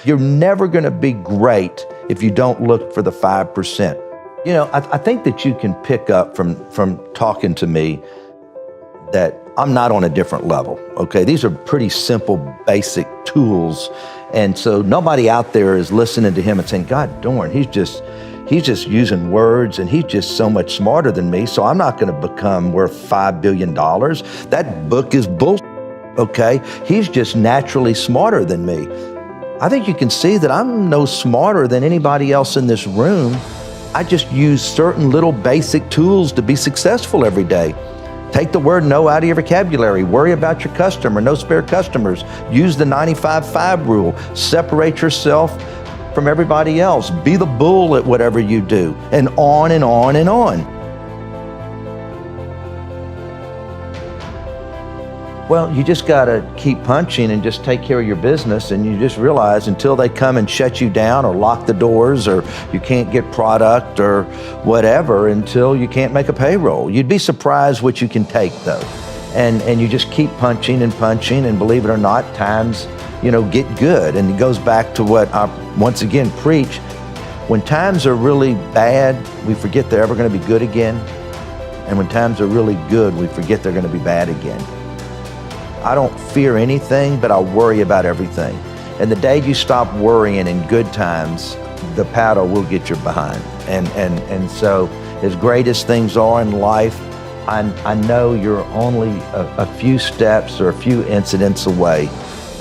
You're never gonna be great if you don't look for the 5%. You know, I think that you can pick up from talking to me that I'm not on a different level, okay? These are pretty simple, basic tools. And so nobody out there is listening to him and saying, God darn, he's just using words and he's just so much smarter than me, so I'm not gonna become worth $5 billion. That book is bullshit, okay? He's just naturally smarter than me. I think you can see that I'm no smarter than anybody else in this room. I just use certain little basic tools to be successful every day. Take the word no out of your vocabulary. Worry about your customer, no spare customers. Use the 95-5 rule. Separate yourself from everybody else. Be the bull at whatever you do, and on and on and on. Well, you just gotta keep punching and just take care of your business, and you just realize until they come and shut you down or lock the doors or you can't get product or whatever, until you can't make a payroll. You'd be surprised what you can take though. And you just keep punching, and believe it or not, times, get good. And it goes back to what I once again preach. When times are really bad, we forget they're ever gonna be good again. And when times are really good, we forget they're gonna be bad again. I don't fear anything, but I worry about everything. And the day you stop worrying in good times, the paddle will get your behind. And so as great as things are in life, I know you're only a few steps or a few incidents away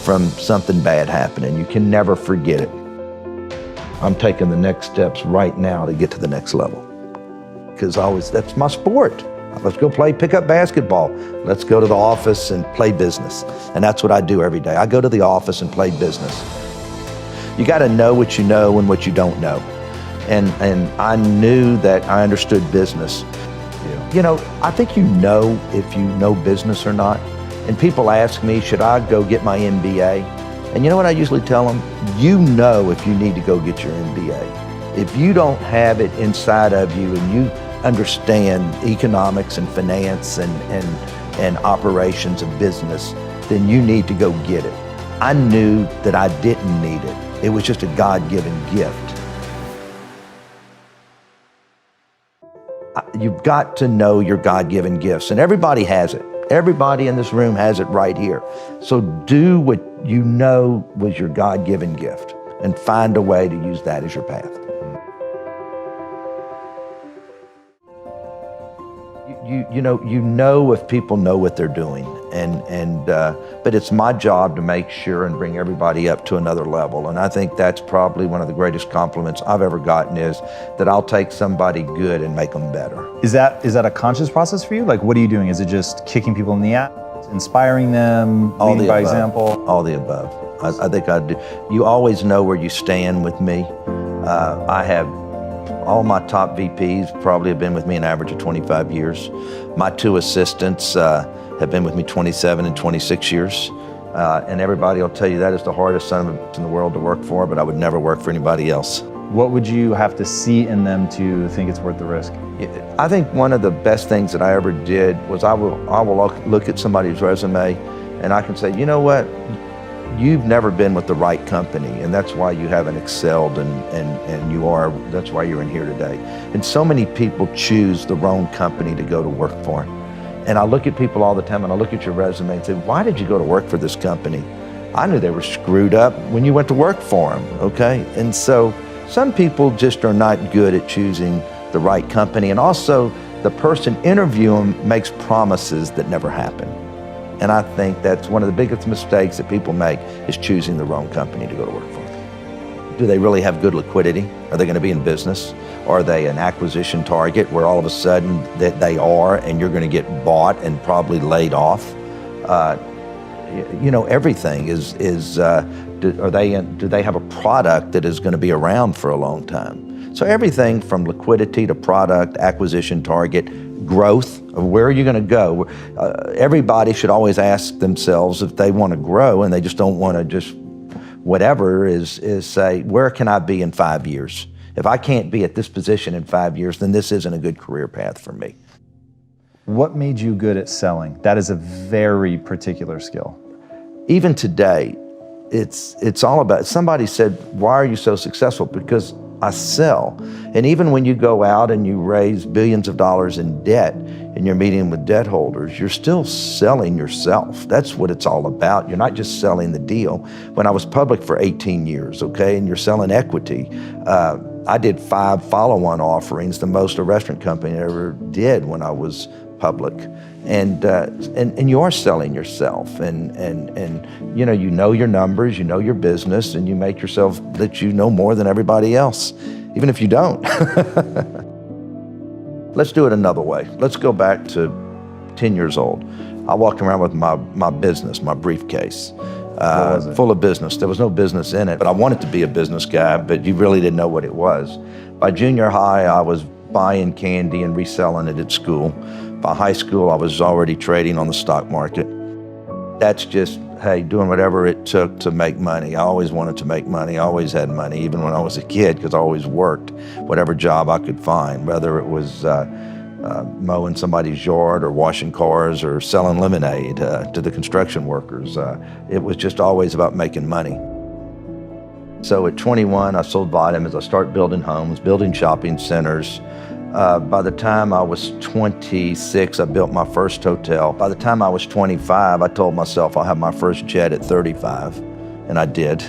from something bad happening. You can never forget it. I'm taking the next steps right now to get to the next level. Because that's my sport. Let's go play pickup basketball. Let's go to the office and play business. And that's what I do every day. I go to the office and play business. You gotta know what you know and what you don't know. And I knew that I understood business. I think you know if you know business or not. And people ask me, should I go get my MBA? And you know what I usually tell them? You know if you need to go get your MBA. If you don't have it inside of you and you understand economics and finance and operations of business, then you need to go get it. I knew that I didn't need it. It was just a God-given gift. You've got to know your God-given gifts, and everybody has it. Everybody in this room has it right here. So do what you know was your God-given gift and find a way to use that as your path. You know if people know what they're doing, but it's my job to make sure and bring everybody up to another level. And I think that's probably one of the greatest compliments I've ever gotten, is that I'll take somebody good and make them better. Is that a conscious process for you? Like, what are you doing? Is it just kicking people in the ass, inspiring them, leading by example? All the above. I think I do. You always know where you stand with me. I have all my top VPs probably have been with me an average of 25 years. My two assistants have been with me 27 and 26 years. And everybody will tell you that is the hardest son of a bitch in the world to work for, but I would never work for anybody else. What would you have to see in them to think it's worth the risk? I think one of the best things that I ever did was I will look at somebody's resume and I can say, you know what? You've never been with the right company, and that's why you haven't excelled, and that's why you're in here today. And so many people choose the wrong company to go to work for. And I look at people all the time, and I look at your resume and say, why did you go to work for this company? I knew they were screwed up when you went to work for them, okay? And so some people just are not good at choosing the right company, and also the person interviewing makes promises that never happen. And I think that's one of the biggest mistakes that people make, is choosing the wrong company to go to work for. Do they really have good liquidity? Are they going to be in business? Are they an acquisition target where all of a sudden that they are and you're going to get bought and probably laid off? Everything is do they have a product that is going to be around for a long time? So everything from liquidity to product, acquisition target, growth, of where are you going to go? Everybody should always ask themselves if they want to grow, and they just don't want to just whatever, is say, where can I be in 5 years? If I can't be at this position in 5 years, then this isn't a good career path for me. What made you good at selling? That is a very particular skill. Even today, it's all about, somebody said, why are you so successful? Because I sell. And even when you go out and you raise billions of dollars in debt and you're meeting with debt holders, you're still selling yourself. That's what it's all about. You're not just selling the deal. When I was public for 18 years, okay, and you're selling equity, I did 5 follow-on offerings, the most a restaurant company ever did when I was public. And you are selling yourself, and you know your numbers, you know your business, and you make yourself that you know more than everybody else, even if you don't. Let's do it another way. Let's go back to 10 years old. I walked around with my business, my briefcase, full of business. There was no business in it, but I wanted to be a business guy, but you really didn't know what it was. By junior high, I was buying candy and reselling it at school. By high school, I was already trading on the stock market. That's just, hey, doing whatever it took to make money. I always wanted to make money. I always had money, even when I was a kid, because I always worked whatever job I could find, whether it was mowing somebody's yard or washing cars or selling lemonade to the construction workers. It was just always about making money. So at 21, I sold vitamins. I started building homes, building shopping centers. By the time I was 26, I built my first hotel. By the time I was 25, I told myself I'll have my first jet at 35, and I did.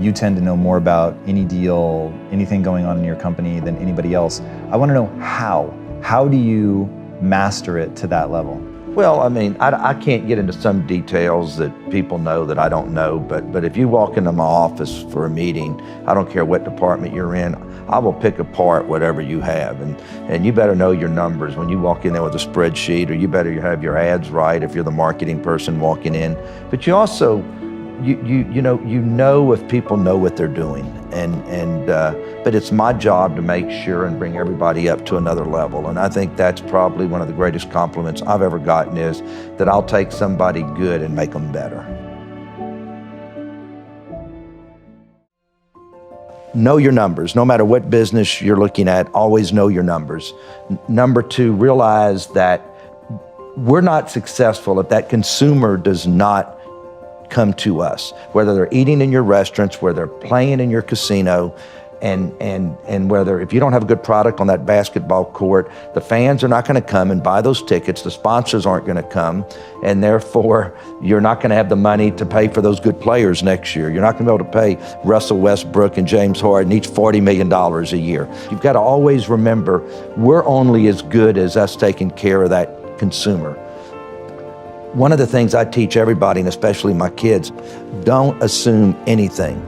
You tend to know more about any deal, anything going on in your company than anybody else. I want to know how. How do you master it to that level? Well, I mean, I can't get into some details that people know that I don't know, but if you walk into my office for a meeting, I don't care what department you're in, I will pick apart whatever you have. And you better know your numbers when you walk in there with a spreadsheet, or you better have your ads right if you're the marketing person walking in. But you also, you know if people know what they're doing. But it's my job to make sure and bring everybody up to another level. And I think that's probably one of the greatest compliments I've ever gotten, is that I'll take somebody good and make them better. Know your numbers. No matter what business you're looking at, always know your numbers. Number 2, realize that we're not successful if that consumer does not come to us, whether they're eating in your restaurants, whether they're playing in your casino, and whether, if you don't have a good product on that basketball court, the fans are not going to come and buy those tickets, the sponsors aren't going to come, and therefore you're not going to have the money to pay for those good players next year. You're not going to be able to pay Russell Westbrook and James Harden each $40 million a year. You've got to always remember, we're only as good as us taking care of that consumer. One of the things I teach everybody, and especially my kids, don't assume anything.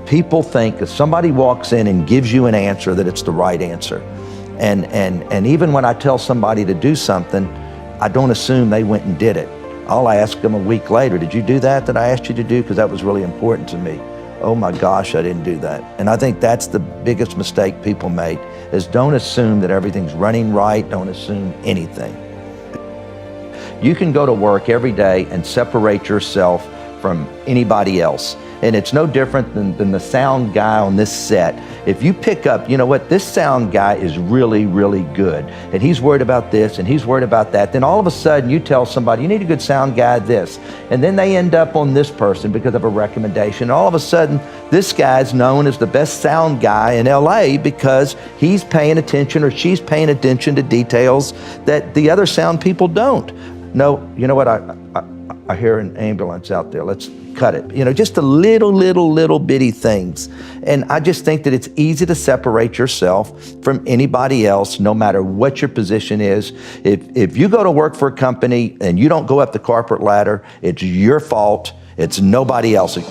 People think if somebody walks in and gives you an answer, that it's the right answer. And even when I tell somebody to do something, I don't assume they went and did it. I'll ask them a week later, did you do that I asked you to do? Because that was really important to me. Oh my gosh, I didn't do that. And I think that's the biggest mistake people make, is don't assume that everything's running right, don't assume anything. You can go to work every day and separate yourself from anybody else. And it's no different than the sound guy on this set. If you pick up, you know what, this sound guy is really, really good, and he's worried about this and he's worried about that, then all of a sudden you tell somebody, you need a good sound guy this, and then they end up on this person because of a recommendation. And all of a sudden, this guy's known as the best sound guy in LA because he's paying attention, or she's paying attention to details that the other sound people don't. No, you know what, I hear an ambulance out there, let's cut it. You know, just the little bitty things. And I just think that it's easy to separate yourself from anybody else, no matter what your position is. If you go to work for a company and you don't go up the corporate ladder, it's your fault, it's nobody else's.